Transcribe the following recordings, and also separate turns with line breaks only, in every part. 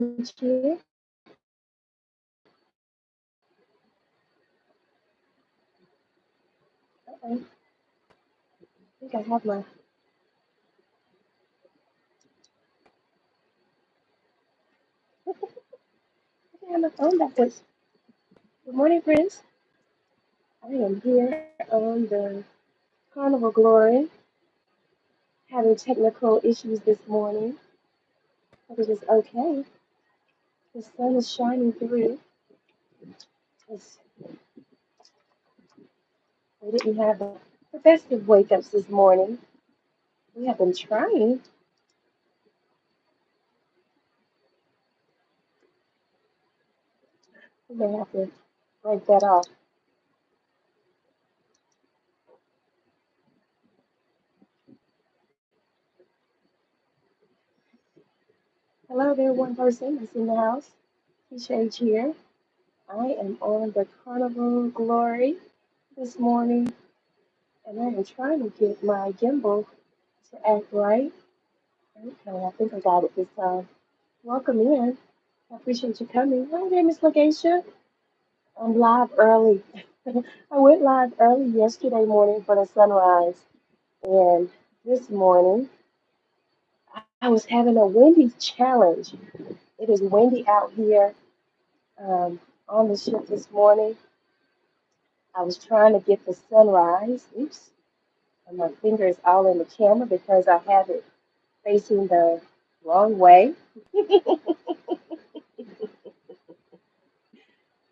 cheer. Uh-oh, I think I have my I have my phone backwards. Good morning, friends. I am here on the Carnival Glory, having technical issues this morning. But it is okay. The sun is shining through. It's, we didn't have the festive wake ups this morning. We have been trying. We may have to break that off. Hello there, one person that's in the house. T-Shade here. I am on the Carnival Glory this morning, and I am trying to get my gimbal to act right. Okay, I think I got it this time. Welcome in. I appreciate you coming. Hi there, Miss Legacia. I'm live early. I went live early yesterday morning for the sunrise, and this morning I was having a windy challenge. It is windy out here on the ship this morning. I was trying to get the sunrise. Oops, and my finger is all in the camera because I have it facing the wrong way.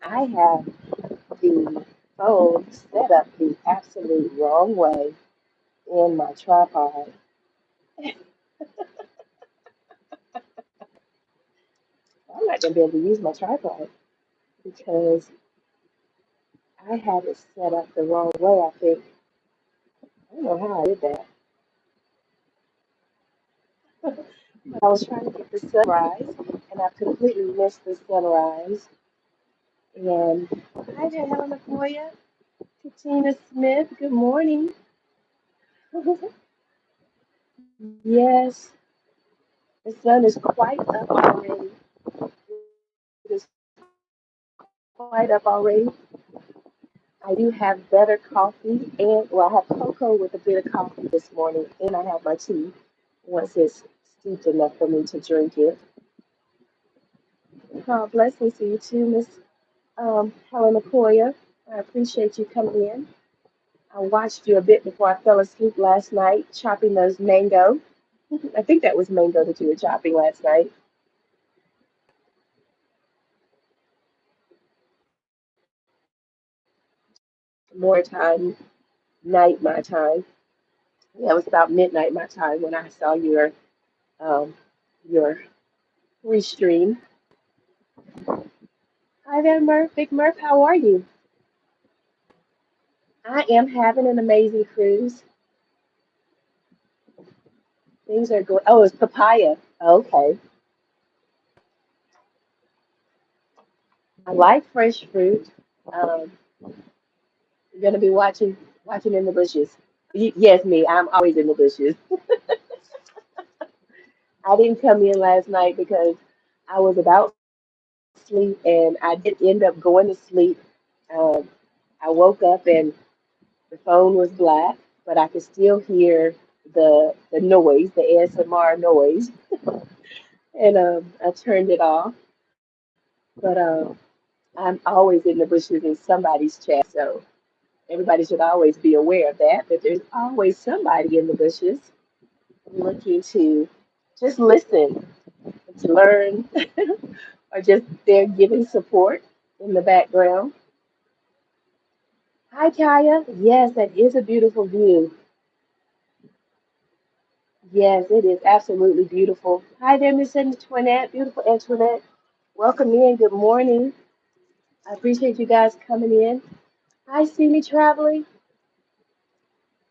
I have the phone set up the absolute wrong way in my tripod. I'm not gonna be able to use my tripod because I have it set up the wrong way, I think. I don't know how I did that. But I was trying to get the sunrise and I completely missed the sunrise. And hi there, Helena Koya, Katina Smith, good morning. Yes, the sun is quite up already. It is quite up already. I do have better coffee and well, I have cocoa with a bit of coffee this morning, and I have my tea once it's steeped enough for me to drink it. Blessings to you too, Miss Helen Koya. I appreciate you coming in. I watched you a bit before I fell asleep last night, chopping those mango. I think that was mango that you were chopping last night. More time, night my time. Yeah, it was about midnight my time when I saw um, your restream. Hi there, Murph. Big Murph, how are you? I am having an amazing cruise. Things are going. Oh, it's papaya. Okay. I like fresh fruit. Um, you're gonna be watching in the bushes. Yes, me. I'm always in the bushes. I didn't come in last night because I was about to sleep and I did end up going to sleep. Um, I woke up and the phone was black, but I could still hear the noise, the ASMR noise, and I turned it off. But I'm always in the bushes in somebody's chat, so everybody should always be aware of that. That there's always somebody in the bushes looking to just listen, to learn, or just there giving support in the background. Hi, Kaya. Yes, that is a beautiful view. Yes, it is absolutely beautiful. Hi there, Miss Antoinette, beautiful Antoinette. Welcome in. Good morning. I appreciate you guys coming in. Hi, See Me Traveling.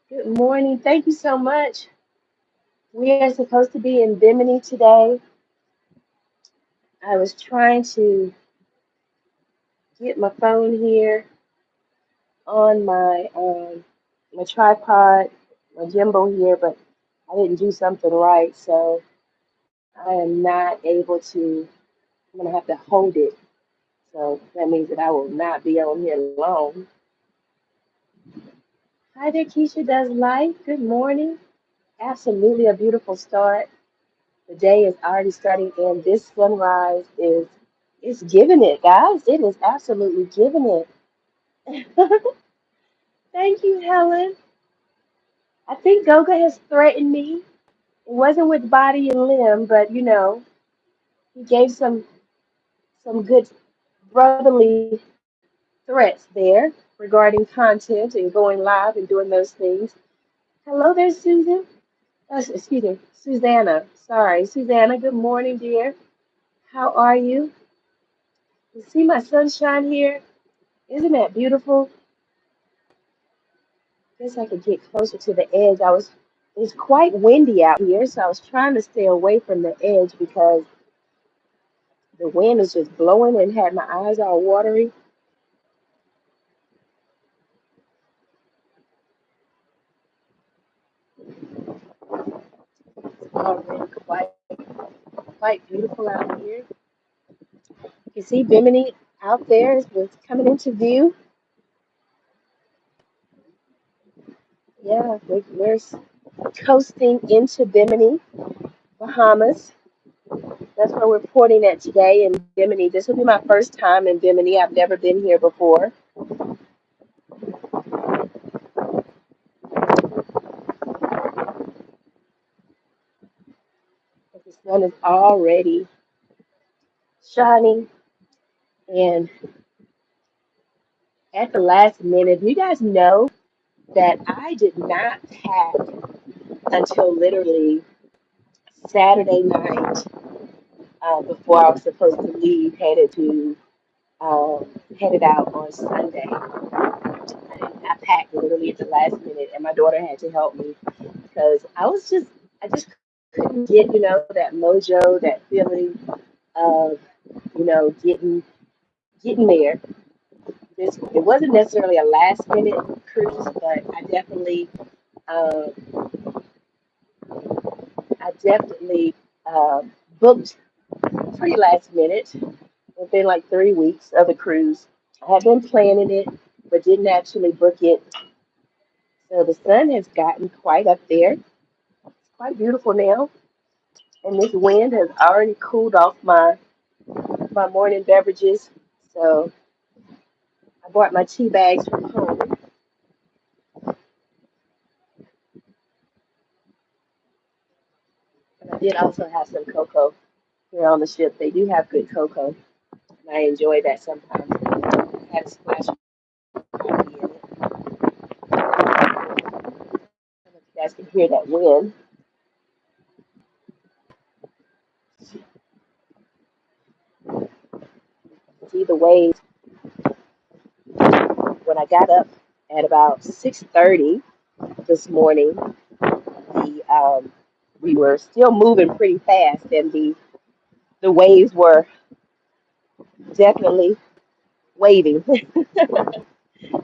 Good morning. Thank you so much. We are supposed to be in Bimini today. I was trying to get my phone here on my tripod, my gimbal here, but I didn't do something right, so I am not able to. I'm gonna have to hold it. So that means that I will not be on here long. Hi there, Keisha Does Life. Good morning. Absolutely a beautiful start. The day is already starting, and this sunrise is it's giving it, guys. It is absolutely giving it. Thank you, Helen. I think Goga has threatened me. It wasn't with body and limb, but he gave some good brotherly threats there regarding content and going live and doing those things. Hello there, Susan. Excuse me, Susanna. Sorry, Susanna. Good morning, dear. How are you? You see my sunshine here? Isn't that beautiful? Guess I could get closer to the edge. It's quite windy out here, so I was trying to stay away from the edge because the wind is just blowing and had my eyes all watery. It's already quite beautiful out here. You see Bimini out there is coming into view. Yeah, we're coasting into Bimini, Bahamas. That's where we're porting at today in Bimini. This will be my first time in Bimini. I've never been here before. But the sun is already shining. And at the last minute, you guys know that I did not pack until literally Saturday night before I was supposed to leave, um, headed out on Sunday. I packed literally at the last minute, and my daughter had to help me because I just couldn't get, that mojo, that feeling of, getting there. It wasn't necessarily a last minute cruise, but um, I definitely booked pretty last minute within like 3 weeks of the cruise. I had been planning it, but didn't actually book it. So the sun has gotten quite up there. It's quite beautiful now. And this wind has already cooled off my morning beverages. So I bought my tea bags from home. And I did also have some cocoa here on the ship. They do have good cocoa. And I enjoy that sometimes. I had a splash of coffee in it. I don't know if you guys can hear that wind. See the waves. When I got up at about 6:30 this morning, the we were still moving pretty fast, and the waves were definitely waving.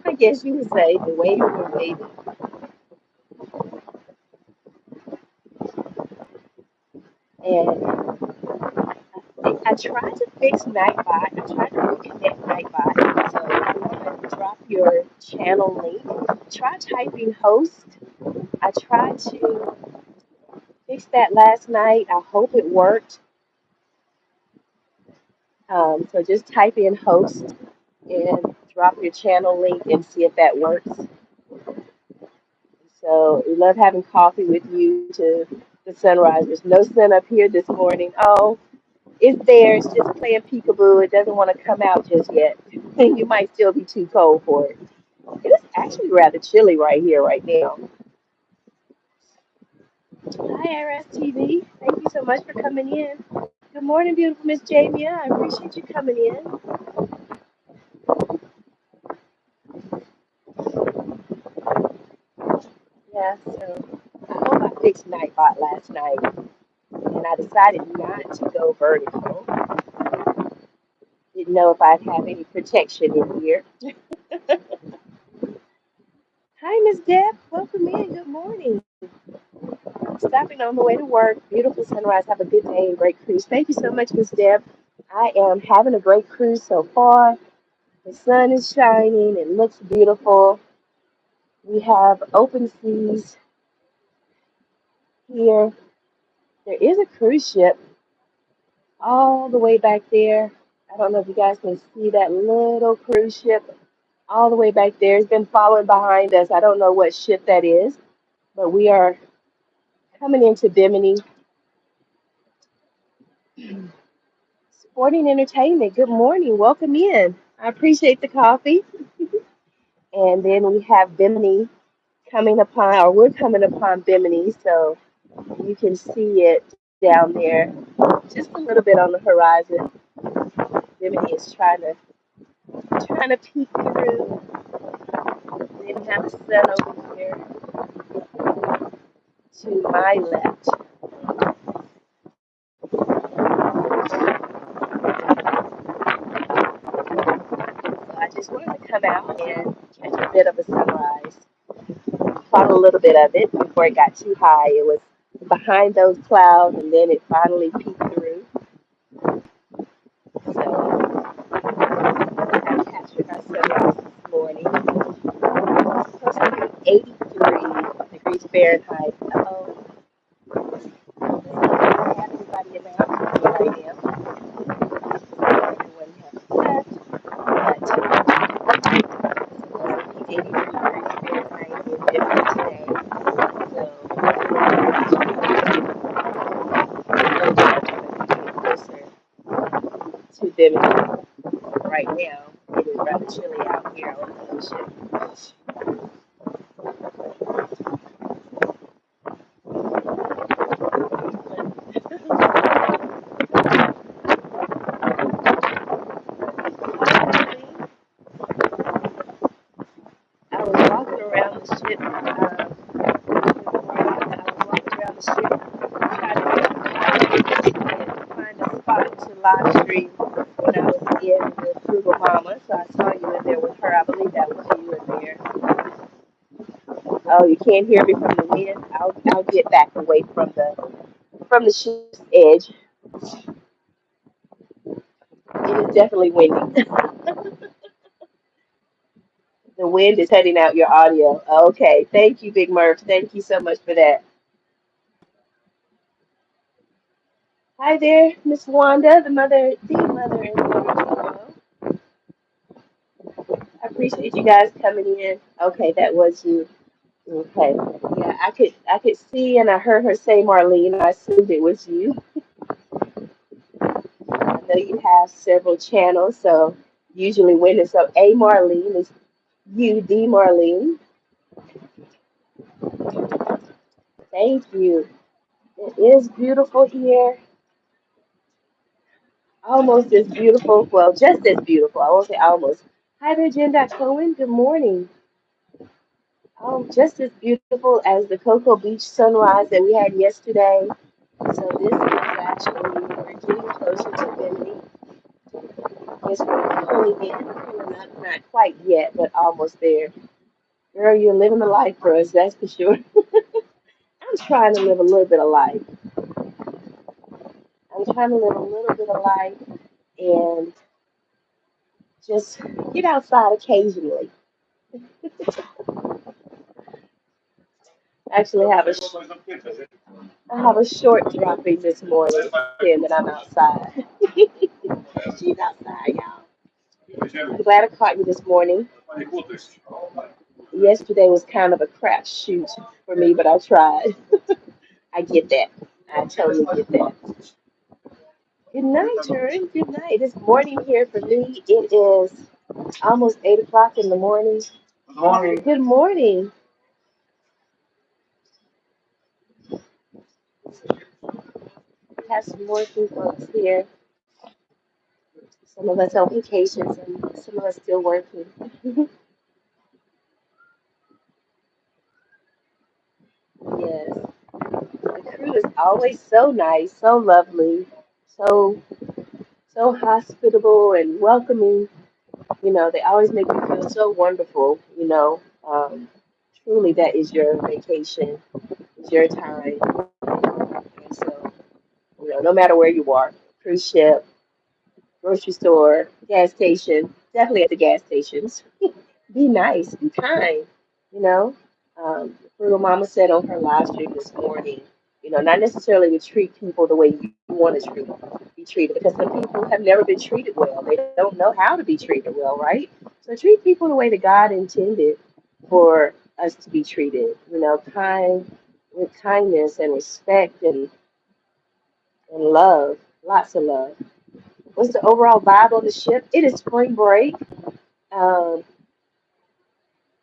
I guess you would say the waves were waving. And I tried to fix Nightbot. I tried to reconnect Nightbot. So if you want to drop your channel link, try typing host. I tried to fix that last night. I hope it worked. So just type in host and drop your channel link and see if that works. So we love having coffee with you to the sunrise. There's no sun up here this morning. Oh, it's there. It's just playing peekaboo. It doesn't want to come out just yet. You might still be too cold for it. It is actually rather chilly right here, right now. Hi, RSTV. Thank you so much for coming in. Good morning, beautiful Miss Jamia. I appreciate you coming in. Yeah, so I hope I fixed Nightbot last night, and I decided not to go vertical. Didn't know if I'd have any protection in here. Hi, Miss Deb. Welcome in. Good morning. Stopping on the way to work. Beautiful sunrise. Have a good day and great cruise. Thank you so much, Miss Deb. I am having a great cruise so far. The sun is shining. It looks beautiful. We have open seas here. There is a cruise ship all the way back there. I don't know if you guys can see that little cruise ship all the way back there. It's been following behind us. I don't know what ship that is, but we are coming into Bimini. Sporting Entertainment, good morning. Welcome in. I appreciate the coffee. And then we have Bimini coming upon, or we're coming upon Bimini, so you can see it down there, just a little bit on the horizon. Bimini is trying to peek through. Then we have the sun over here to my left. So I just wanted to come out and catch a bit of a sunrise. Caught a little bit of it before it got too high. It was behind those clouds, and then it finally peeked through. So I captured our sunrise this morning. It's supposed to be 83 degrees Fahrenheit. Uh-oh. I have everybody in the house right now. Everyone has left, but it's supposed to be 83 degrees Fahrenheit in Denver today. So closer to Denver right now. It is rather chilly out here on the ocean. I was walking around the ship. I was walking around the ship trying to find a spot to live stream when I was in the Frugal Mama. So I saw you in there with her. I believe that was you in there. Oh, you can't hear me from the wind. I'll get back away from the ship's edge. It is definitely windy. The wind is cutting out your audio. Okay, thank you, Big Murph. Thank you so much for that. Hi there, Miss Wanda, the mother and daughter. I appreciate you guys coming in. Okay, that was you. Okay. Yeah, I could see and I heard her say Marlene. I assumed it was you. I know you have several channels, so usually when it's up A Marlene is you, D Marlene. Thank you. It is beautiful here. Almost as beautiful. Well, just as beautiful. I won't say almost. Hi there, Jen. Cohen. Good morning. Just as beautiful as the Cocoa Beach sunrise that we had yesterday. So this is actually, we're getting closer to Bimini. Yes, we're pulling in, pulling up, not quite yet, but almost there. Girl, you're living the life for us, that's for sure. I'm trying to live a little bit of life. I'm trying to live a little bit of life and just get outside occasionally. Actually, I have a short dropping this morning saying that I'm outside. She's outside, y'all. I'm glad I caught you this morning. Yesterday was kind of a crap shoot for me, but I tried. I get that. I totally get that. Good night, Turin. Good night. It's morning here for me. It is almost 8 o'clock in the morning. Good morning. Good morning. We have some working folks here. Some of us on vacations and some of us still working. Yes. The crew is always so nice, so lovely, so so hospitable and welcoming. You know, they always make you feel so wonderful, you know. Truly that is your vacation, it's your time. And so, you know, no matter where you are, cruise ship, grocery store, gas station, definitely at the gas stations. Be nice, be kind, you know. Frugal Mama said on her live stream this morning, not necessarily to treat people the way you want to be treated, because some people have never been treated well. They don't know how to be treated well, right? So treat people the way that God intended for us to be treated, kind with kindness and respect and love, lots of love. What's the overall vibe on the ship? It is spring break. Um,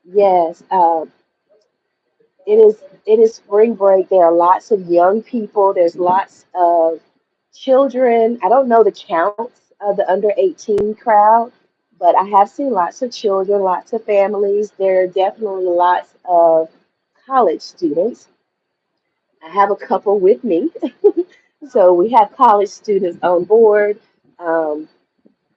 yes, it is spring break. There are lots of young people. There's lots of children. I don't know the counts of the under 18 crowd, but I have seen lots of children, lots of families. There are definitely lots of college students. I have a couple with me. So we have college students on board. Um,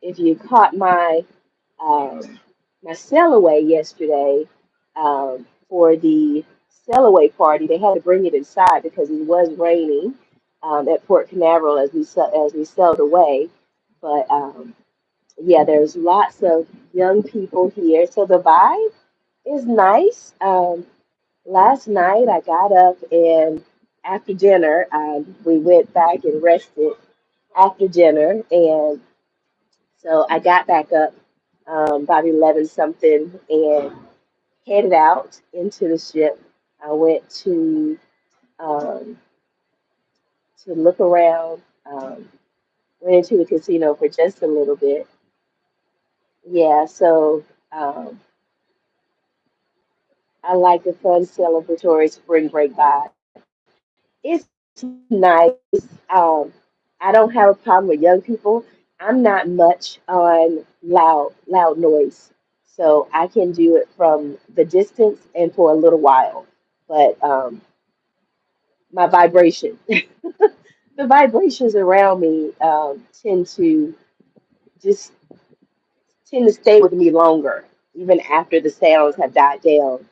if you caught um, my sail away yesterday for the sail away party, they had to bring it inside because it was raining at Port Canaveral as we sailed away. But yeah, there's lots of young people here, so the vibe is nice. Last night I got up and after dinner we went back and rested after dinner, and so I got back up about 11 something and headed out into the ship. I went um, to look around, went into the casino for just a little bit. Yeah, so um, I like the fun celebratory spring break vibe. It's nice. I don't have a problem with young people. I'm not much on loud noise, so I can do it from the distance and for a little while. But my vibration, the vibrations around me just tend to stay with me longer, even after the sounds have died down.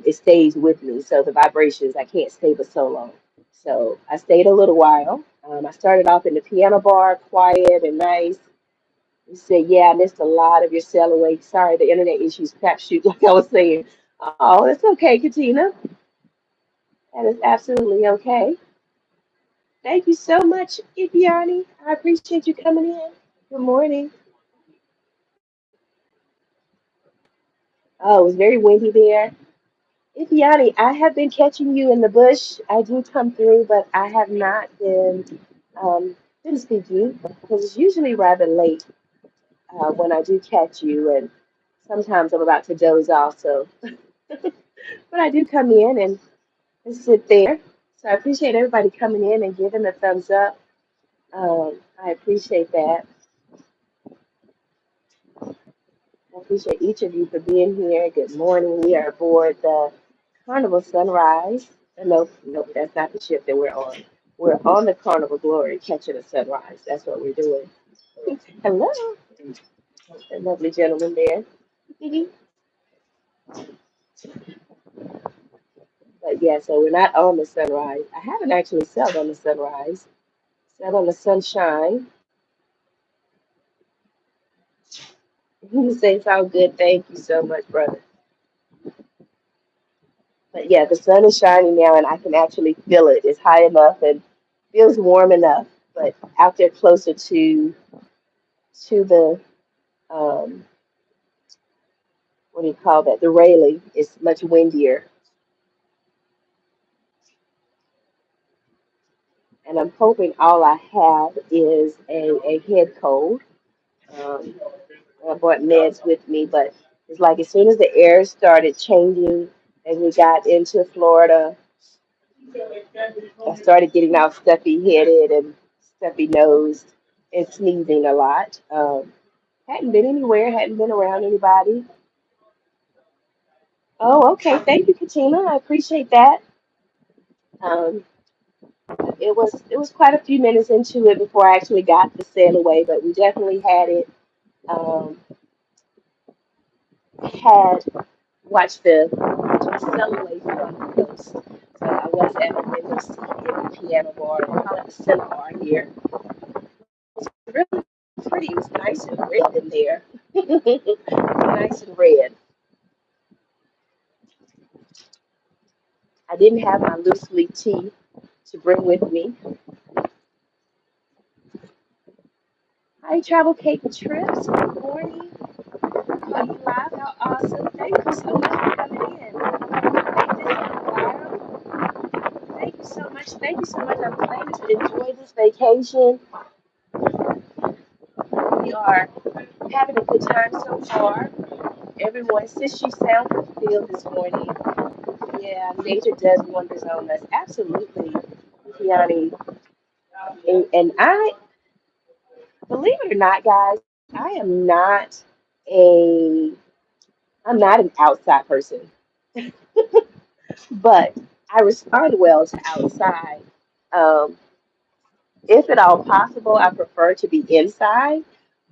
It stays with me. So the vibrations, I can't stay but so long. So I stayed a little while. I started off in the piano bar, quiet and nice. You said, yeah, I missed a lot of your sail away. Sorry, the internet issues crapshoot, like I was saying. Oh, that's okay, Katina. That is absolutely okay. Thank you so much, Ipiani. I appreciate you coming in. Good morning. Oh, it was very windy there. Ipiani, I have been catching you in the bush. I do come through, but I have not been speaking because it's usually rather late when I do catch you, and sometimes I'm about to doze off. So, but I do come in and sit there. So I appreciate everybody coming in and giving a thumbs up. I appreciate that. I appreciate each of you for being here. Good morning. We are aboard the Carnival Sunrise. Nope, nope, that's not the ship that we're on. We're on the Carnival Glory, catching a sunrise. That's what we're doing. Hello, a lovely gentleman there. But yeah, so we're not on the sunrise. I haven't actually sailed on the sunrise. Sailed on the sunshine. You say sound good. Thank you so much, brother. But yeah, the sun is shining now, and I can actually feel it. It's high enough and feels warm enough. But out there closer to the um, what do you call that? The railing is much windier, and I'm hoping all I have is a head cold. Um, I brought meds with me, but it's like as soon as the air started changing and we got into Florida, I started getting all stuffy headed and stuffy nosed and sneezing a lot. Hadn't been anywhere, hadn't been around anybody. Oh, okay. Thank you, Katina. I appreciate that. Um, it was quite a few minutes into it before I actually got the sail away, but we definitely um, had watched the sail away from the coast. So I was at a window seat in the piano bar, or call it the cinema bar here. Really pretty. It was nice and red in there. Nice and red. I didn't have my loose leaf tea to bring with me. Hi, Travel Cake and Trips. Good morning. Are you live? How awesome. Thank you so much for coming in. Make this on viral. Thank you so much. Thank you so much. I'm planning to enjoy this vacation. We are having a good time so far. Everyone, since she sound fulfilled this morning, yeah, nature does wonders on us. Absolutely, Kiani. And I, believe it or not, guys, a, I'm not an outside person, but I respond well to outside. Um, if at all possible, I prefer to be inside,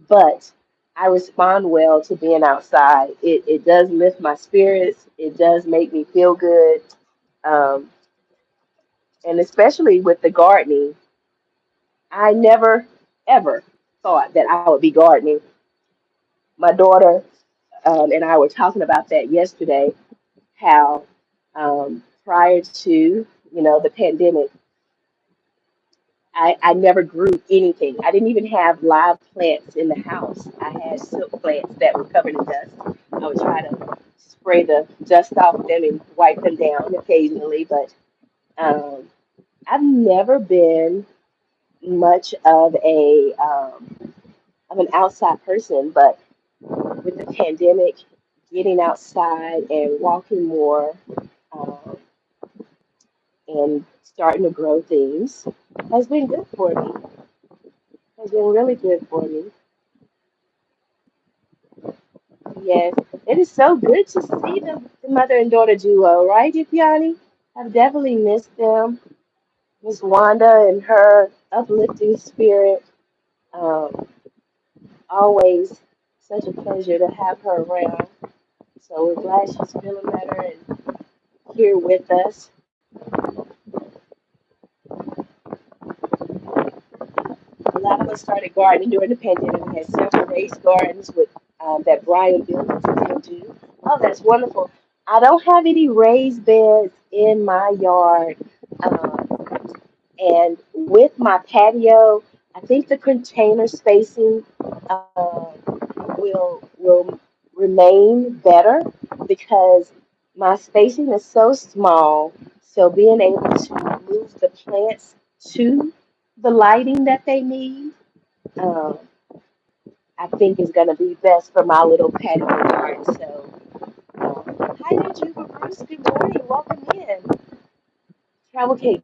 but I respond well to being outside. It does lift my spirits. It does make me feel good. Um, and especially with the gardening, I never ever thought that I would be gardening. My daughter and I were talking about that yesterday. How prior to the pandemic, I never grew anything. I didn't even have live plants in the house. I had silk plants that were covered in dust. I would try to spray the dust off them and wipe them down occasionally, but um, I've never been much of an outside person. But with the pandemic, getting outside and walking more um, and starting to grow things has been good for me. Has been really good for me. Yes, it is so good to see the mother and daughter duo, right, Ifyani? I've definitely missed them. Miss Wanda and her uplifting spirit. Um, Always such a pleasure to have her around. So we're glad she's feeling better and here with us. A lot of us started gardening during the pandemic. We had several raised gardens with that Brian built and still do. Oh, that's wonderful. I don't have any raised beds in my yard. And with my patio, I think the container spacing will remain better because my spacing is so small. So being able to move the plants to the lighting that they need, um, I think is going to be best for my little patio garden. So, hi there, Juba Bruce. Good morning. Welcome in. Travel Cake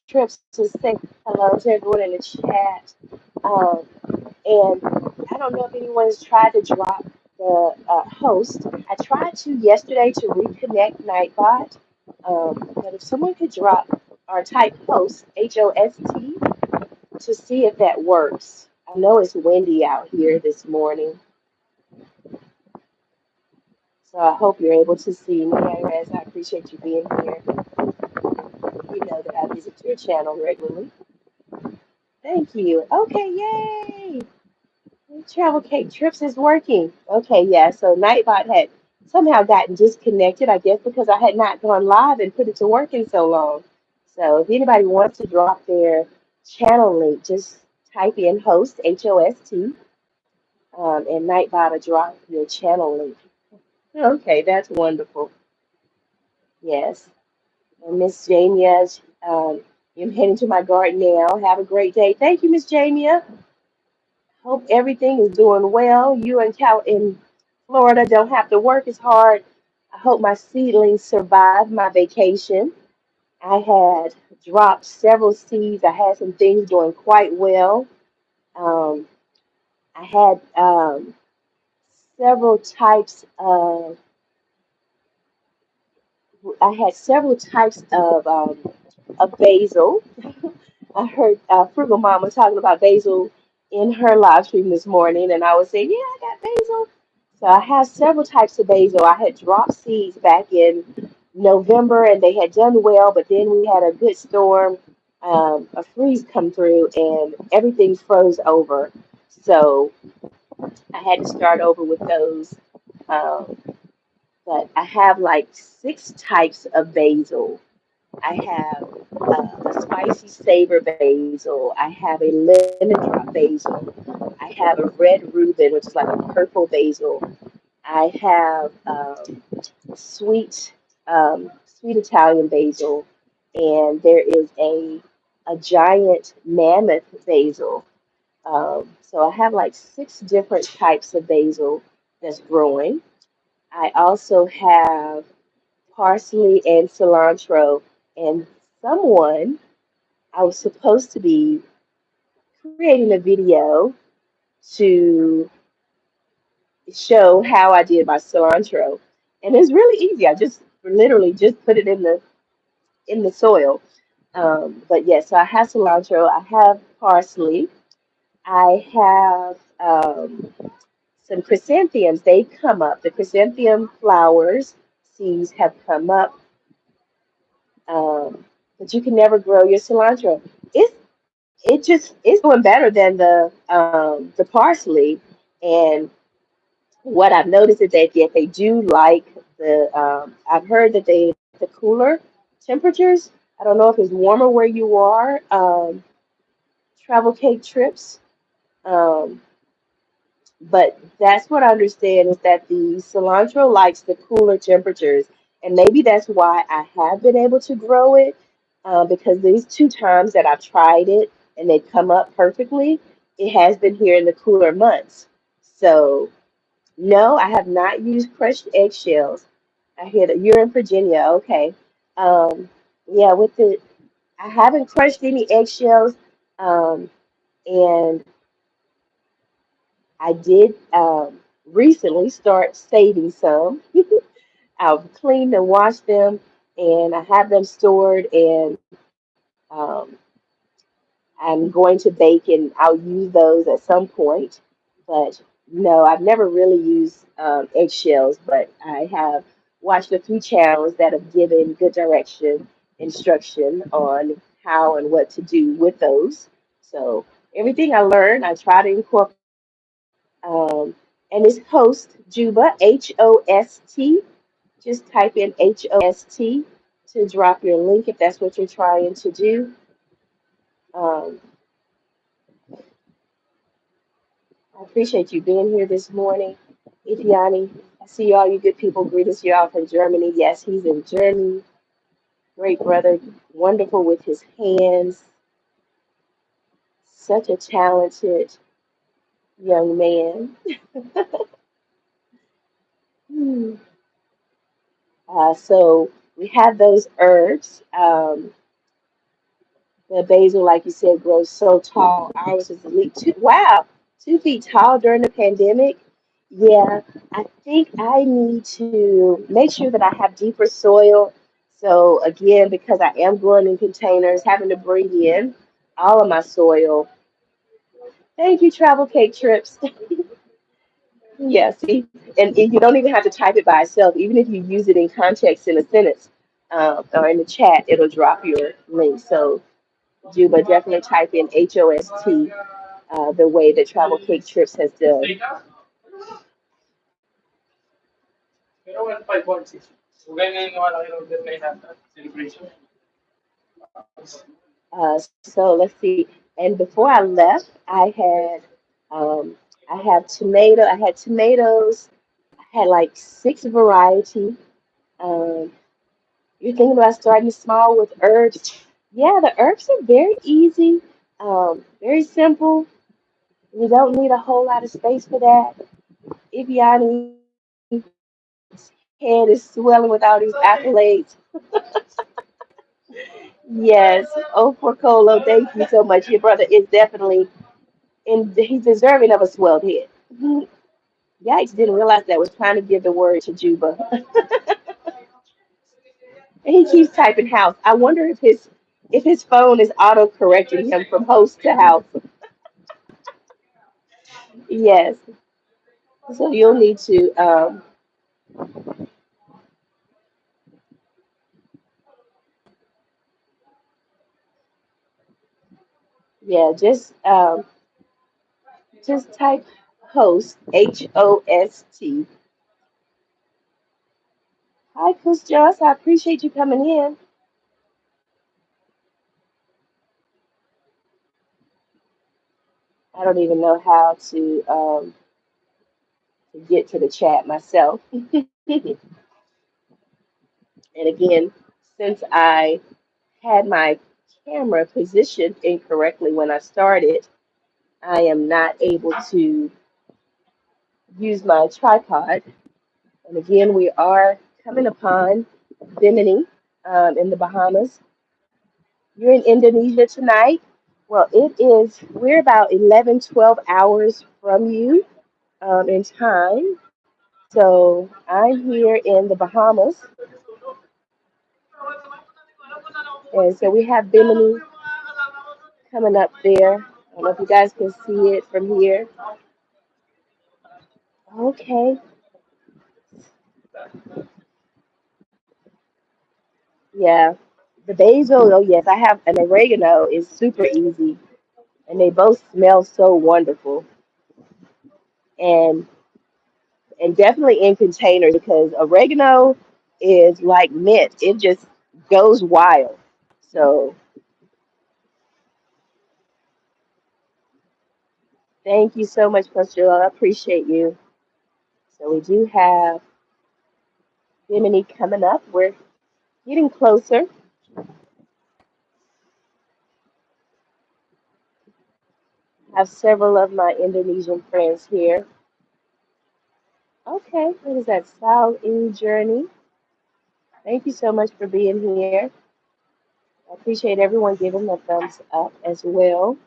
Trips to say hello to everyone in the chat. Um, and I don't know if anyone's tried to drop the host. I tried to yesterday to reconnect Nightbot, but if someone could drop or type host, HOST, to see if that works. I know it's windy out here this morning, so I hope you're able to see me. As I appreciate you being here. You know that I visit your channel regularly. Thank you. Okay, yay! Travel Cake Trips is working. Okay, yeah. So Nightbot had somehow gotten disconnected, I guess, because I had not gone live and put it to work in so long. So if anybody wants to drop their channel link, just type in host, HOST, and Nightbot will drop your channel link. Okay, that's wonderful. Yes. And Miss Jamia, I'm heading to my garden now. Have a great day. Thank you, Miss Jamia. Hope everything is doing well. You and Cal in Florida don't have to work as hard. I hope my seedlings survive my vacation. I had dropped several seeds. I had some things doing quite well. Um, I had several types of I had several types of basil. I heard Frugal Mama talking about basil in her live stream this morning, and I was saying, yeah, I got basil. So I have several types of basil. I had dropped seeds back in November, and they had done well, but then we had a good storm, a freeze come through, and everything froze over. So I had to start over with those. Um, but I have like six types of basil. I have a spicy savor basil. I have a lemon drop basil. I have a red Reuben, which is like a purple basil. I have sweet sweet Italian basil, and there is a giant mammoth basil. So I have like six different types of basil that's growing. I also have parsley and cilantro, and someone I was supposed to be creating a video to show how I did my cilantro, and it's really easy. I just literally just put it in the soil. But yes, so I have cilantro, I have parsley, I have some chrysanthemums. They've come up. The chrysanthemum flowers seeds have come up, but you can never grow your cilantro. It's doing better than the parsley. And what I've noticed is that yet they do like I've heard that they like the cooler temperatures. I don't know if it's warmer where you are. Travel cake trips. Um, but that's what I understand is that the cilantro likes the cooler temperatures, and maybe that's why I have been able to grow it. Because these two times that I've tried it and they've come up perfectly, it has been here in the cooler months. So no, I have not used crushed eggshells. I hear that you're in Virginia. Okay. Um, yeah, I haven't crushed any eggshells. Um, and I did recently start saving some. I've cleaned and washed them, and I have them stored. And um, I'm going to bake, and I'll use those at some point. But no, I've never really used eggshells, but I have watched a few channels that have given good direction, instruction on how and what to do with those. So everything I learned, I try to incorporate. And it's host Juba, HOST. Just type in HOST to drop your link if that's what you're trying to do. Um, I appreciate you being here this morning. Ipiani, I see all you good people. Greetings to y'all from Germany. Yes, he's in Germany. Great brother, wonderful with his hands. Such a talented young man. Hmm. So we have those herbs. The basil, like you said, grows so tall. Ours is at least wow, 2 feet tall during the pandemic. Yeah, I think I need to make sure that I have deeper soil. So again, because I am growing in containers, having to bring in all of my soil. Thank you, Travel Cake Trips. Yeah, see, and you don't even have to type it by itself. Even if you use it in context in a sentence or in the chat, it'll drop your link. So do, but definitely type in HOST the way that Travel Cake Trips has done. So let's see. And before I left, um, I had tomatoes. I had like six variety. Um, you're thinking about starting small with herbs. Yeah, the herbs are very easy, very simple. You don't need a whole lot of space for that. Iviani's head is swelling with all these accolades. Yes. Oh, for Colo, thank you so much. Your brother is definitely he's deserving of a swelled head. Mhm. Yikes, didn't realize that was trying to give the word to Juba. And he keeps typing house. I wonder if his phone is auto correcting him from host to house. Yes. So you'll need to yeah, just Just type host, HOST. Hi, Coach Joss. I appreciate you coming in. I don't even know how to get to the chat myself. And again, since I had my camera positioned incorrectly when I started, I am not able to use my tripod. And again, we are coming upon Bimini in the Bahamas. You're in Indonesia tonight. Well, we're about 11, 12 hours from you in time. So I'm here in the Bahamas. And so we have Bimini coming up there. I don't know if you guys can see it from here. Okay. Yeah. The basil, oh yes, I have an oregano is super easy. And they both smell so wonderful. And and definitely in containers because oregano is like mint. It just goes wild. So thank you so much, Pastor. I appreciate you. So we do have Bimini coming up. We're getting closer. I have several of my Indonesian friends here. Okay, what is that? Sal in Journey. Thank you so much for being here. I appreciate everyone giving a thumbs up as well.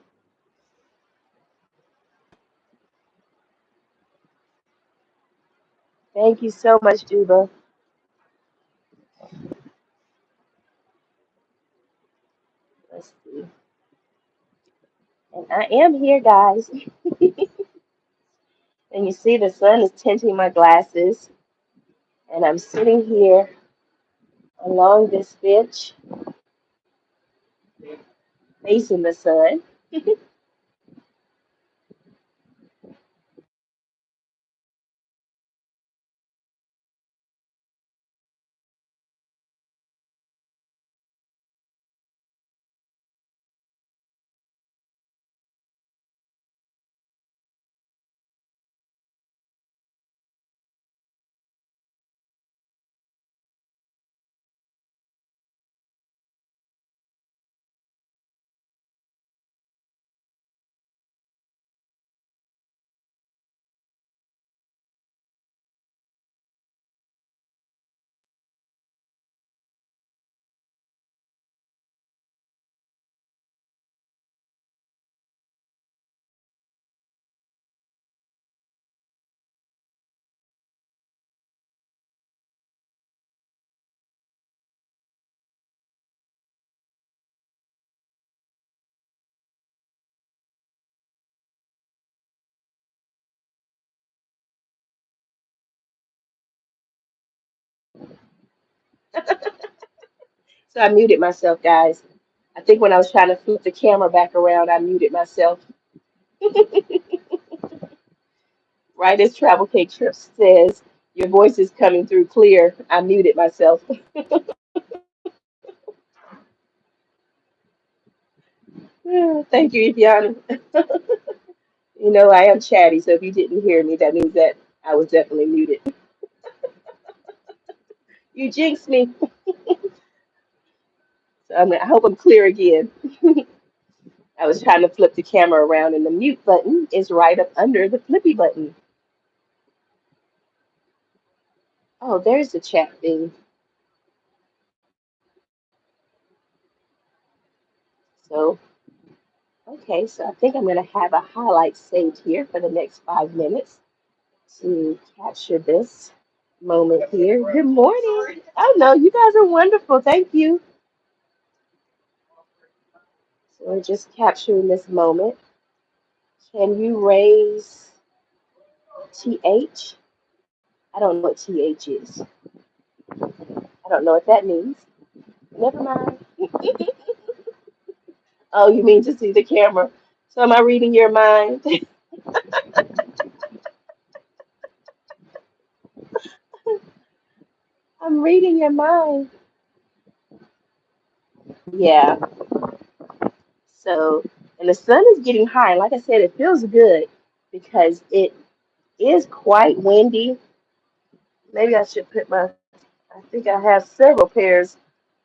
Thank you so much, Juba. Let's see. And I am here, guys. And you see the sun is tinting my glasses. And I'm sitting here along this bench facing the sun. So I muted myself, guys. I think when I was trying to flip the camera back around, I muted myself. Right as Travel Cake Trip says, your voice is coming through clear. I muted myself. Thank you, Ifiana. You know, I am chatty, so if you didn't hear me, that means that I was definitely muted. You jinxed me. So I hope I'm clear again. I was trying to flip the camera around, and the mute button is right up under the flippy button. Oh, there's the chat thing. So, okay, so I think I'm going to have a highlight saved here for the next 5 minutes to capture this moment here. Good morning. Oh, no, you guys are wonderful. Thank you. So we're just capturing this moment. Can you raise TH? I don't know what TH is. I don't know what that means. Never mind. Oh, you mean to see the camera? So am I reading your mind? I'm reading your mind. Yeah. So, and the sun is getting high. Like I said, it feels good because it is quite windy. Maybe I should put I think I have several pairs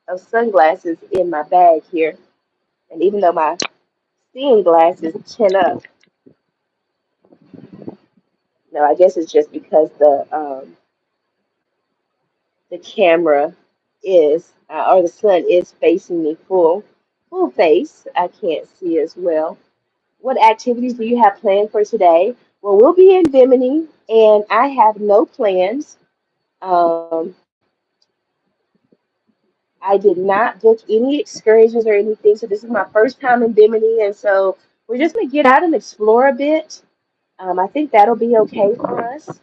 of sunglasses in my bag here. And even though my seeing glasses chin up, no, I guess it's just because the camera is or the sun is facing me full face. I can't see as well. What activities do you have planned for today? Well, we'll be in Bimini, and I have no plans. Um, I did not book any excursions or anything, so this is my first time in Bimini, and so we're just gonna get out and explore a bit. I think that'll be okay for us.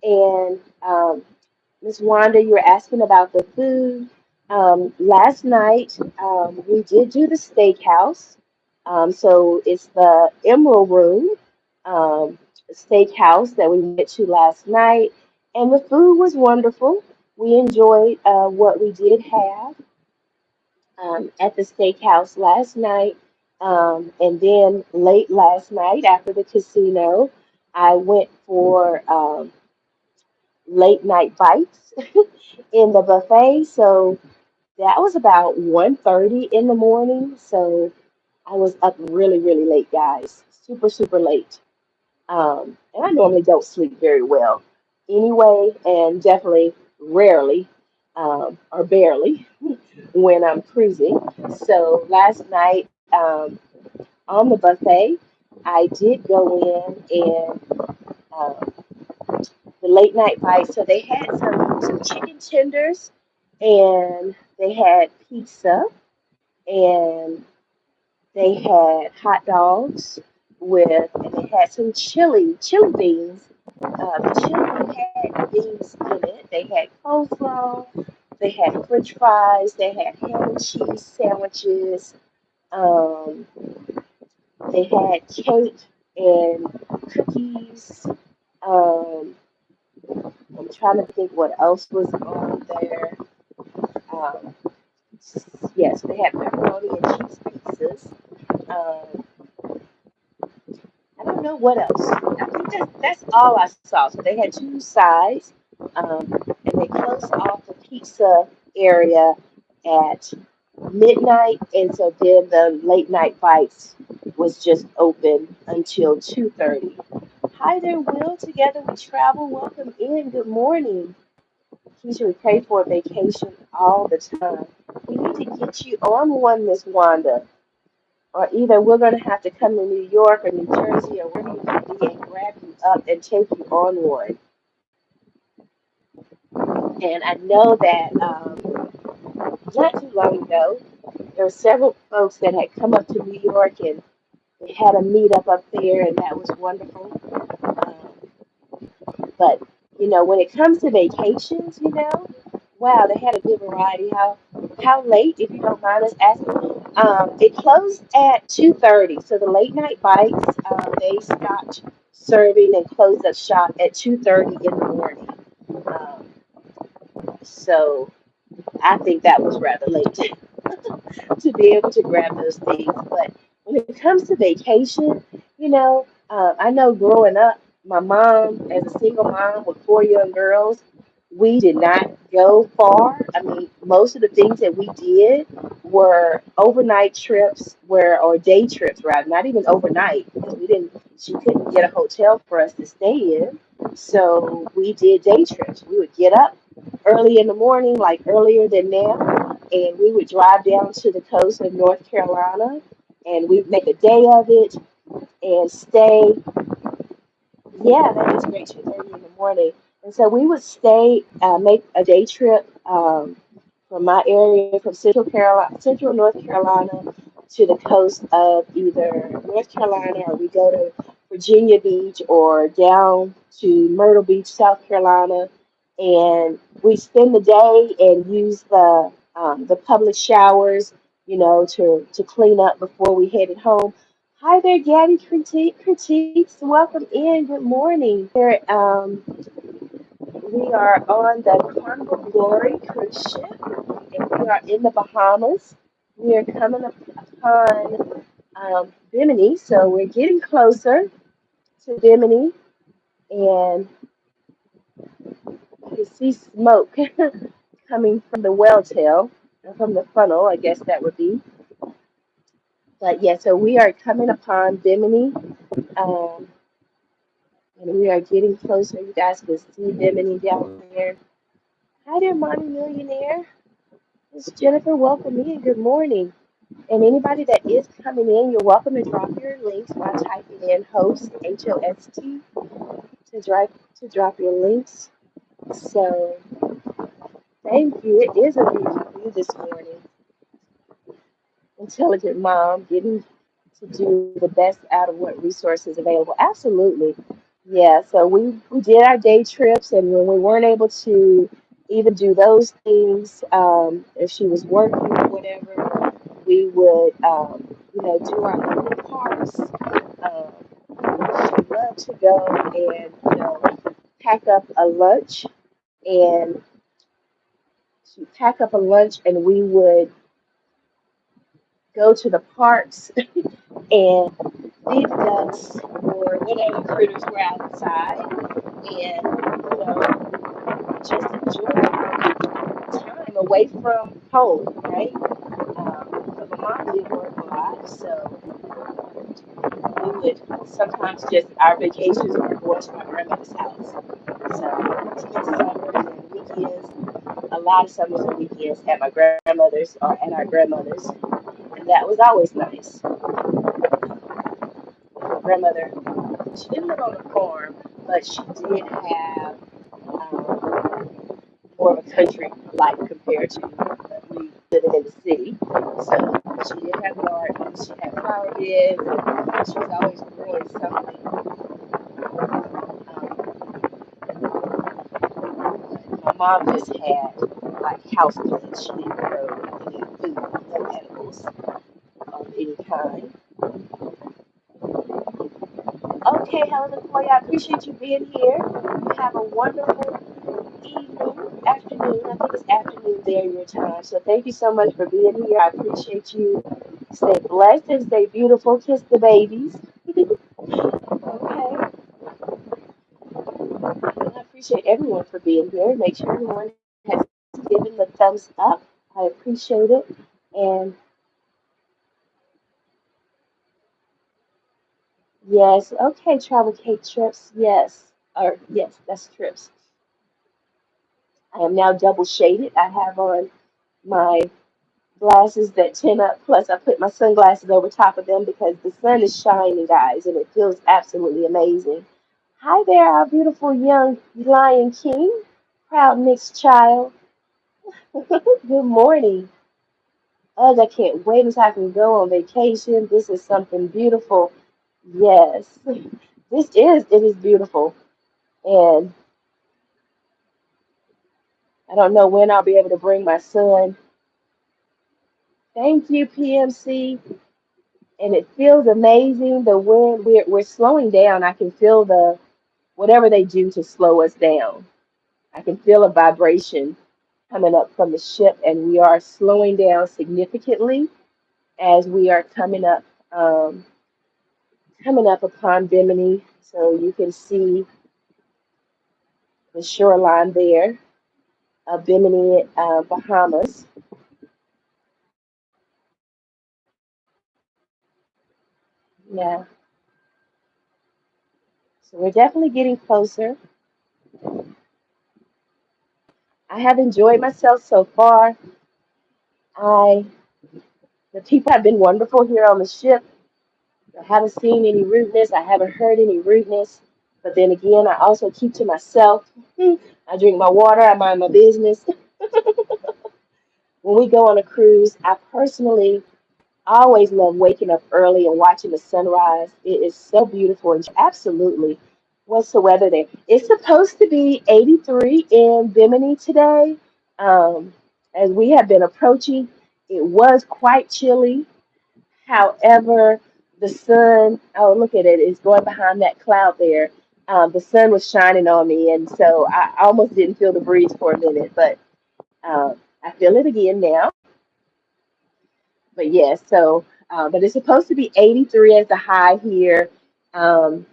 And Miss Wanda, you were asking about the food. Last night, we did do the steakhouse. So it's the Emerald Room steakhouse that we went to last night. And the food was wonderful. We enjoyed what we did have at the steakhouse last night. And then late last night, after the casino, I went for late night bites in the buffet. So that was about 1:30 in the morning. So I was up really, really late, guys. Super, super late. And I normally don't sleep very well anyway, and definitely rarely or barely when I'm cruising. So last night on the buffet, I did go in and the late night bites. So they had some chicken tenders and they had pizza and they had hot dogs and they had some chili beans. The chili had beans in it. They had coleslaw, they had French fries, they had ham and cheese sandwiches. Um, they had cake and cookies. Um, I'm trying to think what else was on there. Um, yes, they had pepperoni and cheese pizzas. I don't know what else. I think that's all I saw. So they had two sides, and they closed off the pizza area at midnight, and so then the late night bites was just open until 2:30. Hi there, Will. Together we travel. Welcome in. Good morning. Keisha, we pray for a vacation all the time. We need to get you on one, Miss Wanda. Or either we're going to have to come to New York or New Jersey or wherever you can be and grab you up and take you on one. And I know that not too long ago, there were several folks that had come up to New York and they had a meetup up there, and that was wonderful. But when it comes to vacations, wow, they had a good variety. How late, if you don't mind us asking? It closed at 2:30. So the late night bites, they stopped serving and closed up shop at 2:30 in the morning. Um, so I think that was rather late to be able to grab those things. But when it comes to vacation, I know growing up, my mom, as a single mom with four young girls, we did not go far. I mean, most of the things that we did were overnight trips, or day trips, rather, not even overnight, because she couldn't get a hotel for us to stay in. So we did day trips. We would get up early in the morning, like earlier than now, and we would drive down to the coast of North Carolina, and we'd make a day of it and stay. Yeah, that is great. 2:30 in the morning, and so we would stay, make a day trip from my area, from Central North Carolina, to the coast of either North Carolina, or we go to Virginia Beach or down to Myrtle Beach, South Carolina, and we spend the day and use the public showers, to clean up before we headed home. Hi there, Gabby Critiques. Welcome in. Good morning. There, We are on the Carnival Glory cruise ship, and we are in the Bahamas. We are coming upon Bimini, so we're getting closer to Bimini, and you can see smoke coming from the well tail, or from the funnel, I guess that would be. But yeah, so we are coming upon Bimini, um, and we are getting closer. You guys can see Bimini down there. Hi there, Monty Millionaire. Miss Jennifer, welcome in. Good morning. And anybody that is coming in, you're welcome to drop your links by typing in host, HOST, to drop your links. So thank you. It is a beautiful view this morning. Intelligent mom getting to do the best out of what resources available. Absolutely. Yeah, so we did our day trips, and when we weren't able to even do those things, if she was working or whatever, we would, do our own parks. She loved to go and, pack up a lunch, and she'd pack up a lunch, and we would go to the parks and feed the ducks or whatever critters were outside, and, just enjoy time away from home, right? But my mom did work a lot, so we would sometimes just our vacations were going to my grandmother's house. So spend summers and weekends, a lot of summers and weekends at my grandmother's or at our grandmother's, and that was always nice. My grandmother, she didn't live on a farm, but she did have more of a country life compared to me living in the city. So she did have gardens, she had flower beds, and she was always growing something. My mom just had like house plants. She didn't grow any food, no edibles of any kind. Okay, Helen McCoy, I appreciate you being here. You have a wonderful evening, afternoon. I think it's afternoon there your time. So thank you so much for being here. I appreciate you. Stay blessed and stay beautiful. Kiss the babies. Okay. I appreciate everyone for being here. Make sure everyone has given the thumbs up. I appreciate it. And yes, okay, travel cake trips. Yes. Or yes, that's trips. I am now double shaded. I have on my glasses that tin up. Plus, I put my sunglasses over top of them because the sun is shining, guys, and it feels absolutely amazing. Hi there, our beautiful young Lion King, proud mixed child. Good morning. I can't wait until I can go on vacation. This is something beautiful. Yes, it is beautiful. And I don't know when I'll be able to bring my son. Thank you, PMC. And it feels amazing. The wind, we're slowing down. I can feel the whatever they do to slow us down. I can feel a vibration coming up from the ship, and we are slowing down significantly as we are um, coming up upon Bimini. So you can see the shoreline there of Bimini, Bahamas. Yeah, so we're definitely getting closer. I have enjoyed myself so far. I The people have been wonderful here on the ship. I haven't seen any rudeness. I haven't heard any rudeness. But then again, I also keep to myself. I drink my water. I mind my business. When we go on a cruise, I personally always love waking up early and watching the sunrise. It is so beautiful and absolutely. What's the weather there? It's supposed to be 83 in Bimini today. Um, as we have been approaching, it was quite chilly. However, the sun, oh, look at it, it's going behind that cloud there. The sun was shining on me, and so I almost didn't feel the breeze for a minute, but I feel it again now. But yes, but it's supposed to be 83 as the high here um,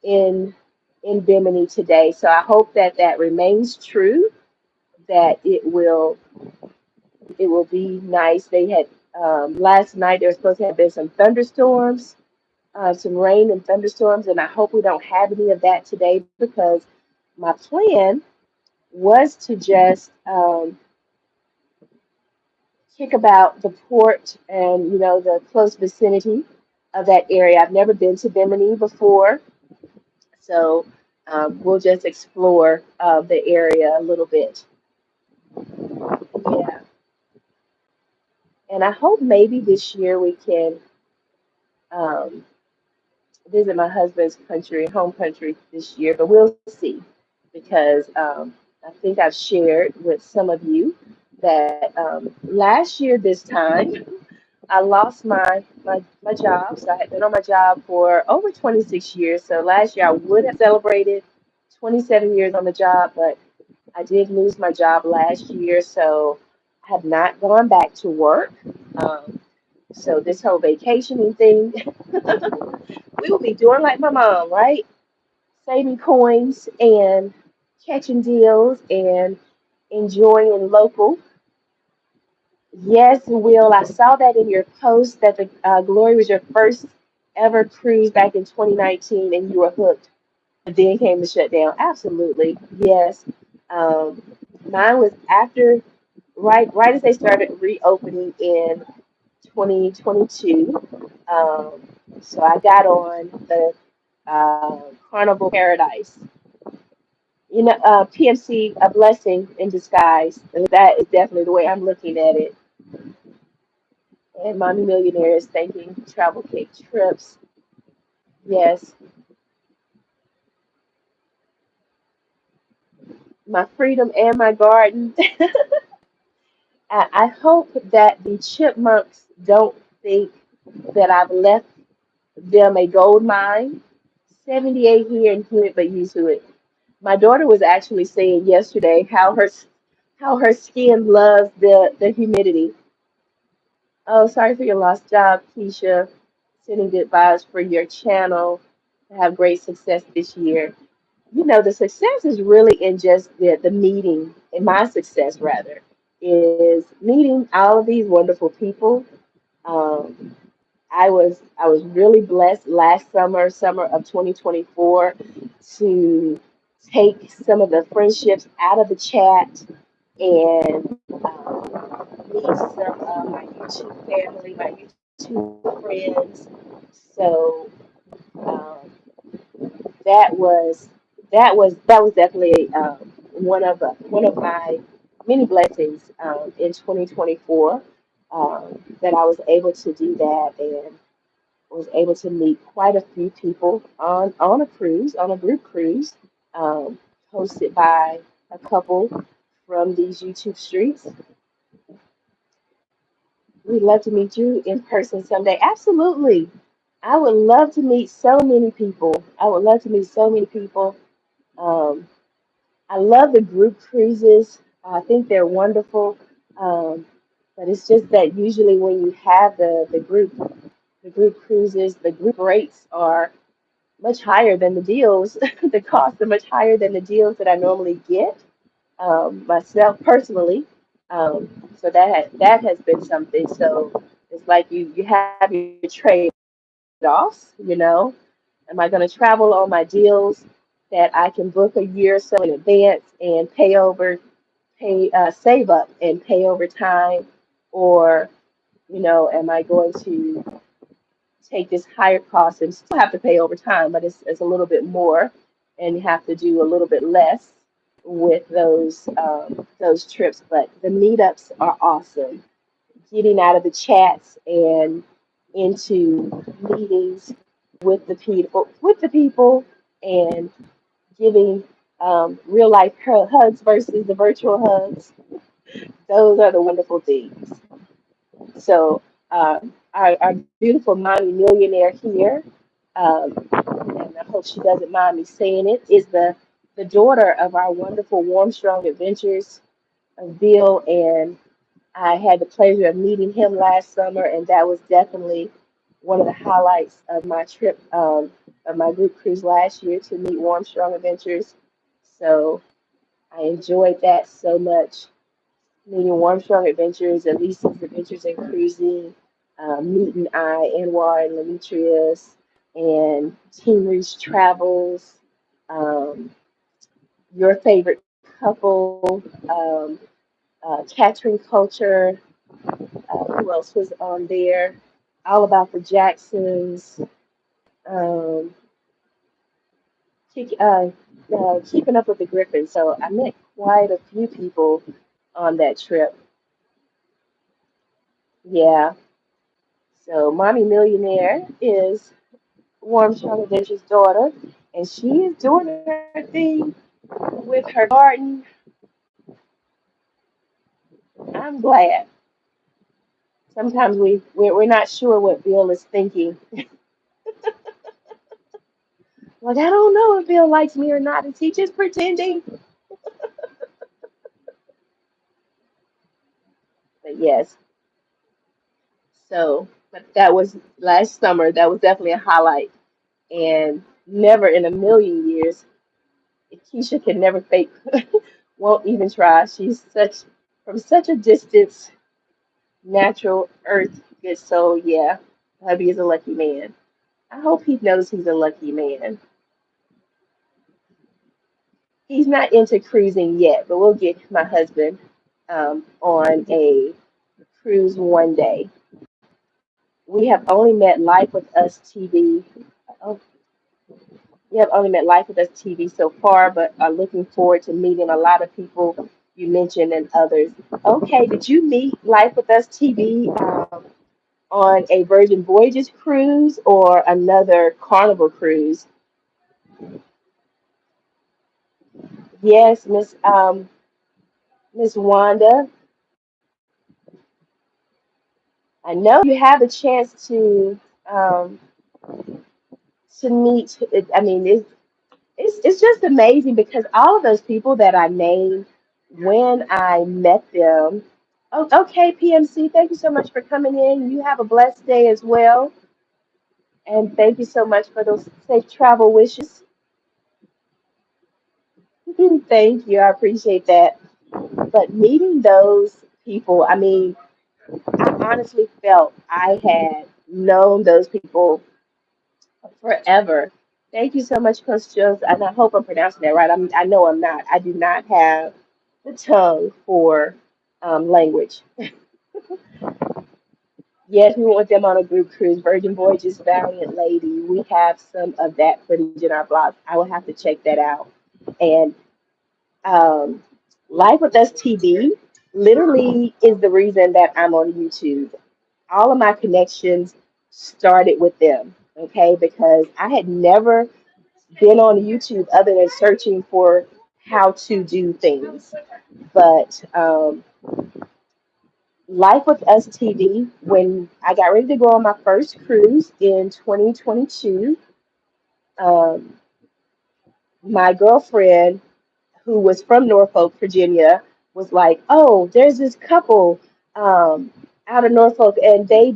in Bimini today. So I hope that that remains true. That it will be nice. They had last night there was supposed to have been some thunderstorms, some rain and thunderstorms, and I hope we don't have any of that today because my plan was to just kick about the port and the close vicinity of that area. I've never been to Bimini before, so we'll just explore the area a little bit. Yeah, and I hope maybe this year we can um, visit my husband's country, home country this year, but we'll see because I think I've shared with some of you that last year this time I lost my job. So I had been on my job for over 26 years. So last year I would have celebrated 27 years on the job, but I did lose my job last year, so I have not gone back to work. Um, so this whole vacationing thing, we will be doing like my mom, right? Saving coins and catching deals and enjoying local. Yes, Will, I saw that in your post that the Glory was your first ever cruise back in 2019 and you were hooked. But then came the shutdown. Absolutely. Yes. Um, Mine was after, right as they started reopening in 2022. Um, so I got on the Carnival Paradise. PMC, a blessing in disguise. That is definitely the way I'm looking at it. And Mommy Millionaire is thanking Travel Cake Trips. Yes, my freedom and my garden. I hope that the chipmunks don't think that I've left them a gold mine. 78 here and humid, but used to it. My daughter was actually saying yesterday how her skin loves the humidity. Oh, sorry for your lost job, Keisha. Sending good vibes for your channel. Have great success this year. The success is really in just the meeting, and my success rather, is meeting all of these wonderful people. Um, I was really blessed last summer of 2024, to take some of the friendships out of the chat and meet some of my YouTube family, my YouTube friends. So um, that was that was definitely one of my many blessings in 2024, that I was able to do that and was able to meet quite a few people on a cruise, on a group cruise, um, hosted by a couple from these YouTube streets. We'd love to meet you in person someday. Absolutely. I would love to meet so many people. I would love to meet so many people. Um, I love the group cruises. I think they're wonderful. Um, but it's just that usually when you have the group cruises, the group rates are much higher than the deals. The costs are much higher than the deals that I normally get, myself personally. So that has been something. So it's like you have your trade-offs. Am I going to travel on my deals that I can book a year or so in advance and save up and pay over time, or am I going to take this higher cost and still have to pay over time, but it's a little bit more, and you have to do a little bit less with those trips. But the meetups are awesome. Getting out of the chats and into meetings with the people, and giving real life hugs versus the virtual hugs. Those are the wonderful things. So our beautiful mommy millionaire here, and I hope hope she doesn't mind me saying it, is the daughter of our wonderful Warm Strong Adventures of Bill, and I had the pleasure of meeting him last summer, and that was definitely one of the highlights of my trip, of my group cruise last year, to meet Warm Strong Adventures. So I enjoyed that so much. Meeting Warm Strong Adventures, Elise's Adventures in Cruising, meeting Anwar and Demetrius, and Team Reach Travels, um, your favorite couple, Catherine Culture. Who else was on there? All About the Jacksons. Um, keep, uh, Keeping Up with the Griffins. So I met quite a few people on that trip. Yeah. So Mommy Millionaire is Warm Strong Adventure's daughter, and she is doing her thing with her garden. I'm glad. Sometimes we're not sure what Bill is thinking. Like, I don't know if Bill likes me or not. Is he just pretending? But yes, so but that was last summer. That was definitely a highlight. And never in a million years, Keisha can never fake, won't even try. She's from such a distance, natural earth good soul. Yeah, hubby is a lucky man. I hope he knows he's a lucky man. He's not into cruising yet, but we'll get my husband on a cruise one day. We have only met Life with Us TV. Oh, we have only met Life with Us TV so far, but are looking forward to meeting a lot of people you mentioned and others. Okay, did you meet Life with Us TV on a Virgin Voyages cruise or another Carnival cruise? Yes, Miss Wanda. I know you have a chance um, to meet. I mean, it's just amazing because all of those people that I named when I met them. Oh, okay, PMC, thank you so much for coming in. You have a blessed day as well, and thank you so much for those safe travel wishes. Thank you, I appreciate that. But meeting those people, I mean, I honestly felt I had known those people forever. Thank you so much, Coach Jones, and I hope I'm pronouncing that right. I know I'm not. I do not have the tongue for language. Yes, we went with them on a group cruise, Virgin Voyages, Valiant Lady. We have some of that footage in our blog. I will have to check that out. And um, Live with Us TV literally is the reason that I'm on YouTube. All of my connections started with them, okay? Because I had never been on YouTube other than searching for how to do things. But Life with Us TV, when I got ready to go on my first cruise in 2022, um, my girlfriend who was from Norfolk, Virginia, was like, "Oh, there's this couple um, out of Norfolk, and they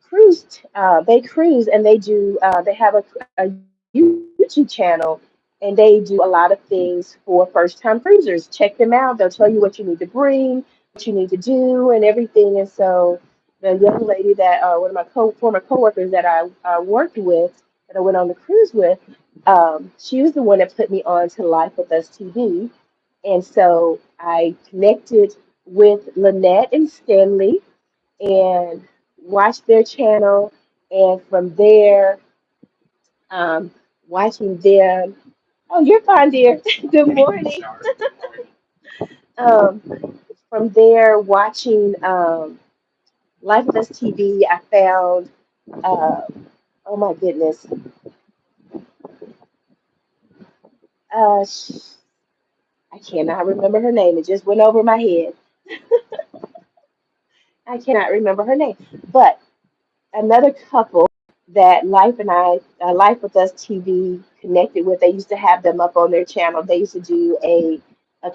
cruise, and they have a YouTube channel, and they do a lot of things for first-time cruisers. Check them out; they'll tell you what you need to bring, what you need to do, and everything." And so, the young lady that one of my former coworkers that I worked with, that I went on the cruise with, she was the one that put me on to Life with Us TV. And so I connected with Lynette and Stanley and watched their channel. And from there, um, watching them. Oh, you're fine, dear. Good morning. Um, from there, watching Life with Us TV, I found, uh, oh my goodness, uh, sh- I cannot remember her name. It just went over my head. I cannot remember her name. But another couple. that Life with Us TV connected with. They used to have them up on their channel. They used to do a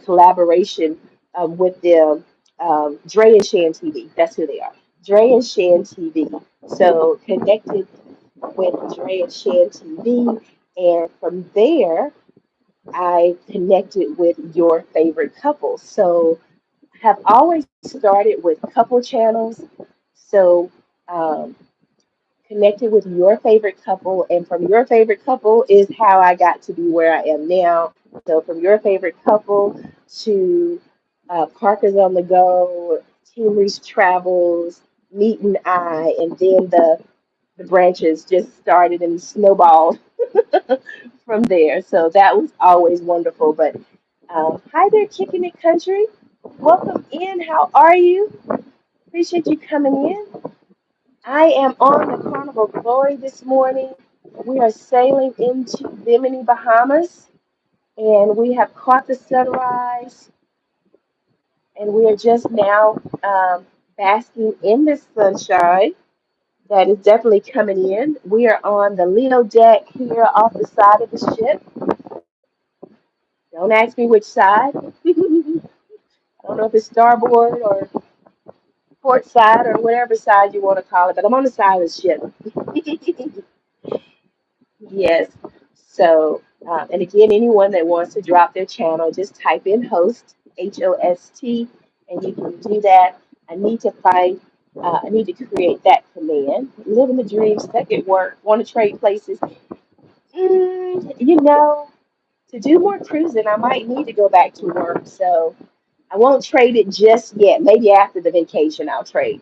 collaboration with them. Dre and Shan TV. That's who they are. Dre and Shan TV. So connected with Dre and Shan TV, and from there I connected with your favorite couples. So have always started with couple channels. So um, connected with your favorite couple, and from your favorite couple is how I got to be where I am now. So from your favorite couple to Parker's on the Go, Team Reach Travels, Meet and I, and then the branches just started and snowballed from there. So that was always wonderful. But hi there, Kicking It Country. Welcome in. How are you? Appreciate you coming in. I am on the Carnival Glory this morning. We are sailing into Bimini, Bahamas, and we have caught the sunrise, and we are just now basking in the sunshine that is definitely coming in. We are on the Lido deck here off the side of the ship. Don't ask me which side. I don't know if it's starboard or port side or whatever side you want to call it, but I'm on the side of the ship. Yes. So, and again, anyone that wants to drop their channel, just type in host, HOST, and you can do that. I need to create that command. Living the dream, stuck at work, want to trade places. You know, to do more cruising, I might need to go back to work. So I won't trade it just yet. Maybe after the vacation, I'll trade.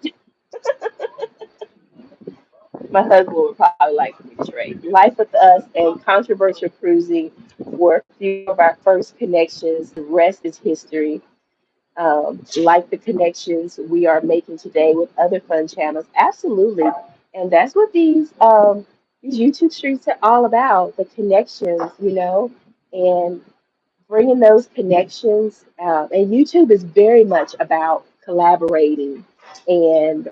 My husband would probably like for me to trade. Life with Us and Controversial Cruising were a few of our first connections. The rest is history. Like the connections we are making today with other fun channels. Absolutely. And that's what these YouTube streets are all about, the connections, and bringing those connections. And YouTube is very much about collaborating and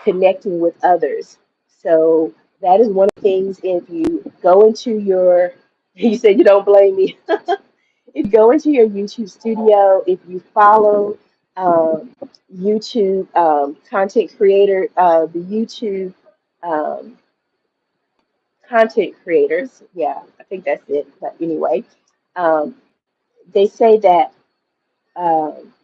connecting with others. So that is one of the things. If you go into your, you said you don't blame me. If you go into your YouTube studio, if you follow um, YouTube content creator, the YouTube um, content creators, yeah, I think that's it. But anyway, um, they say that. Um,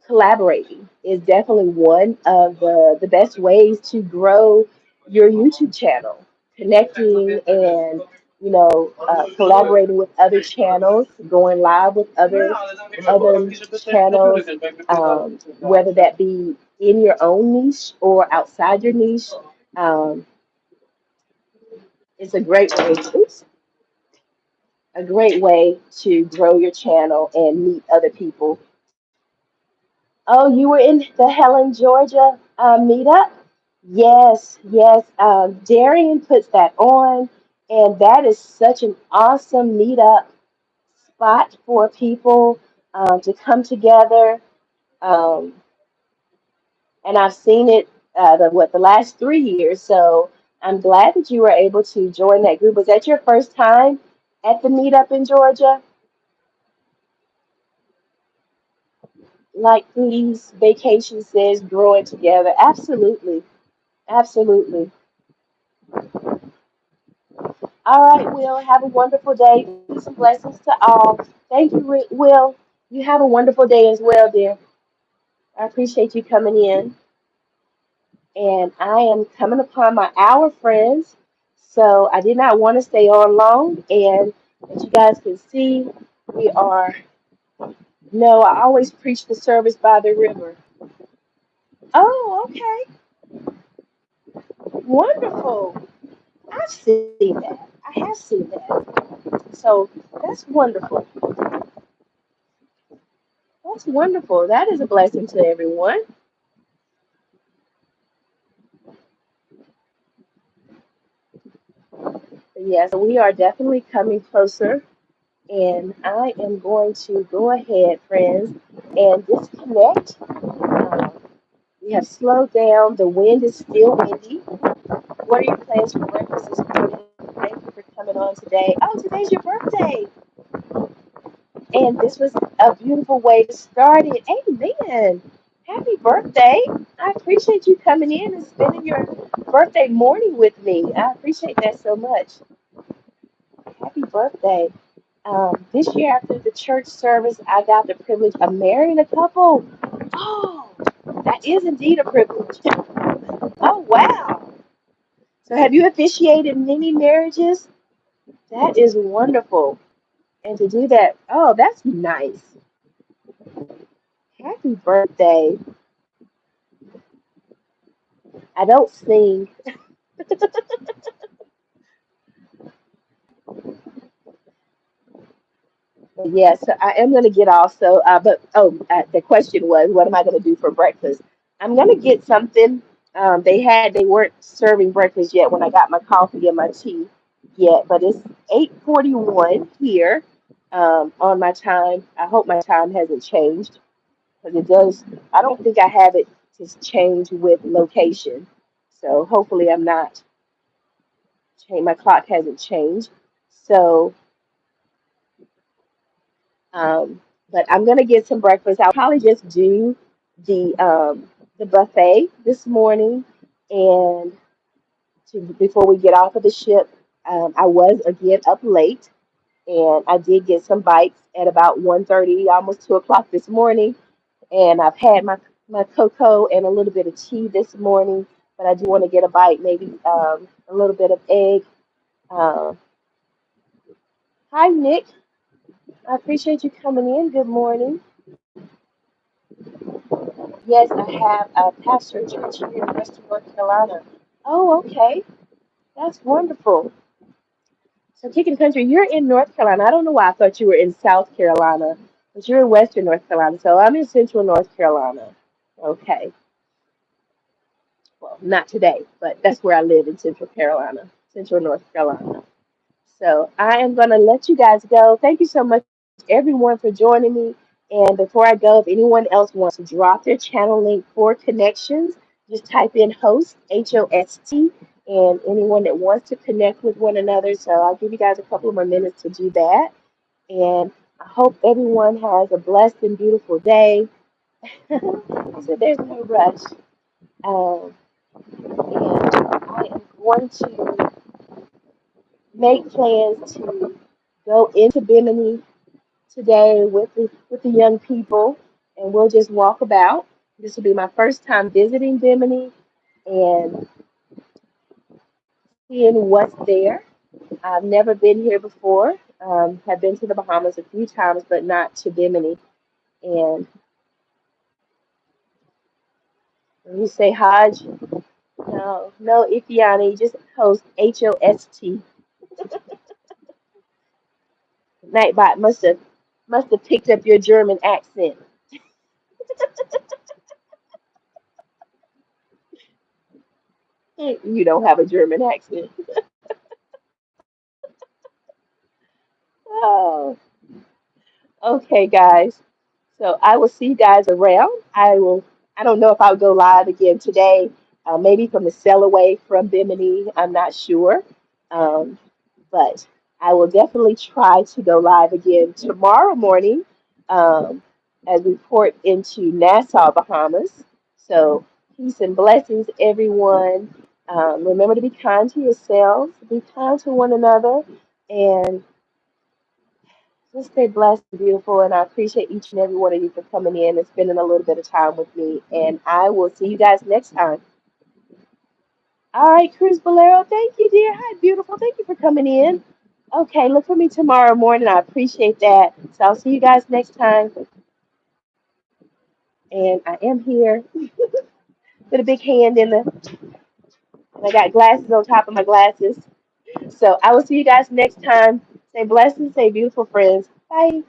Collaborating is definitely one of the best ways to grow your YouTube channel. Connecting and collaborating with other channels, going live with other channels, whether that be in your own niche or outside your niche. Um, it's a great way. Oops, a great way to grow your channel and meet other people. Oh, you were in the Helen, Georgia meetup? Yes, yes. Darian puts that on, and that is such an awesome meetup spot for people to come together. Um, and I've seen it the last 3 years. So I'm glad that you were able to join that group. Was that your first time at the meetup in Georgia? Like Foodie's Vacation says, growing together. Absolutely. Absolutely. All right, Will. Have a wonderful day. Peace and blessings to all. Thank you, Will. You have a wonderful day as well, dear. I appreciate you coming in. And I am coming upon my hour, friends. So I did not want to stay on long. And as you guys can see, we are, no, I always preach the service by the river. Oh, okay. Wonderful. I've seen that. I have seen that. So that's wonderful. That's wonderful. That is a blessing to everyone. But yes, we are definitely coming closer. And I am going to go ahead, friends, and disconnect. We have slowed down. The wind is still windy. What are your plans for breakfast this morning? Thank you for coming on today. Oh, today's your birthday. And this was a beautiful way to start it. Amen. Happy birthday. I appreciate you coming in and spending your birthday morning with me. I appreciate that so much. Happy birthday. This year, after the church service, I got the privilege of marrying a couple. Oh, that is indeed a privilege. Oh, wow. So, have you officiated many marriages? That is wonderful. And to do that, oh, that's nice. Happy birthday. I don't sing. Yes, I am going to get also, the question was, what am I going to do for breakfast? I'm going to get something. They weren't serving breakfast yet when I got my coffee and my tea yet, but it's 8:41 here on my time. I hope my time hasn't changed because it does. I don't think I have it to change with location. So hopefully I'm not, my clock hasn't changed. So Um, but I'm gonna get some breakfast. I'll probably just do the buffet this morning, and before we get off of the ship, I was again up late, and I did get some bites at about 1:30, almost 2 o'clock this morning, and I've had my cocoa and a little bit of tea this morning, but I do want to get a bite, maybe a little bit of egg. Um, Hi, Nick. I appreciate you coming in. Good morning. Yes, I have a pastor church here in Western North Carolina. Oh, okay. That's wonderful. So, Kicking Country, you're in North Carolina. I don't know why I thought you were in South Carolina, but you're in Western North Carolina. So, I'm in Central North Carolina. Okay. Well, not today, but that's where I live in Central Carolina, Central North Carolina. So I am going to let you guys go. Thank you so much, everyone, for joining me. And before I go, if anyone else wants to drop their channel link for connections, just type in host, HOST, and anyone that wants to connect with one another. So I'll give you guys a couple of more minutes to do that. And I hope everyone has a blessed and beautiful day. So there's no rush. Um, and I am going to make plans to go into Bimini today with the young people, and we'll just walk about. This will be my first time visiting Bimini and seeing what's there. I've never been here before. Have been to the Bahamas a few times, but not to Bimini. And when you say Hodge, no, no, Ifiani, just host HOST. Nightbot must have picked up your German accent. You don't have a German accent. Oh, okay, guys. So I will see you guys around. I don't know if I'll go live again today, maybe from the sail away from Bimini. I'm not sure. Um, but I will definitely try to go live again tomorrow morning um, as we port into Nassau, Bahamas. So peace and blessings, everyone. Remember to be kind to yourselves, be kind to one another, and just stay blessed and beautiful, and I appreciate each and every one of you for coming in and spending a little bit of time with me. And I will see you guys next time. All right, Cruz Bolero, thank you, dear. Hi, beautiful. Thank you for coming in. Okay, look for me tomorrow morning. I appreciate that. So I'll see you guys next time. And I am here with a big hand and I got glasses on top of my glasses. So I will see you guys next time. Stay blessed and stay beautiful, friends. Bye.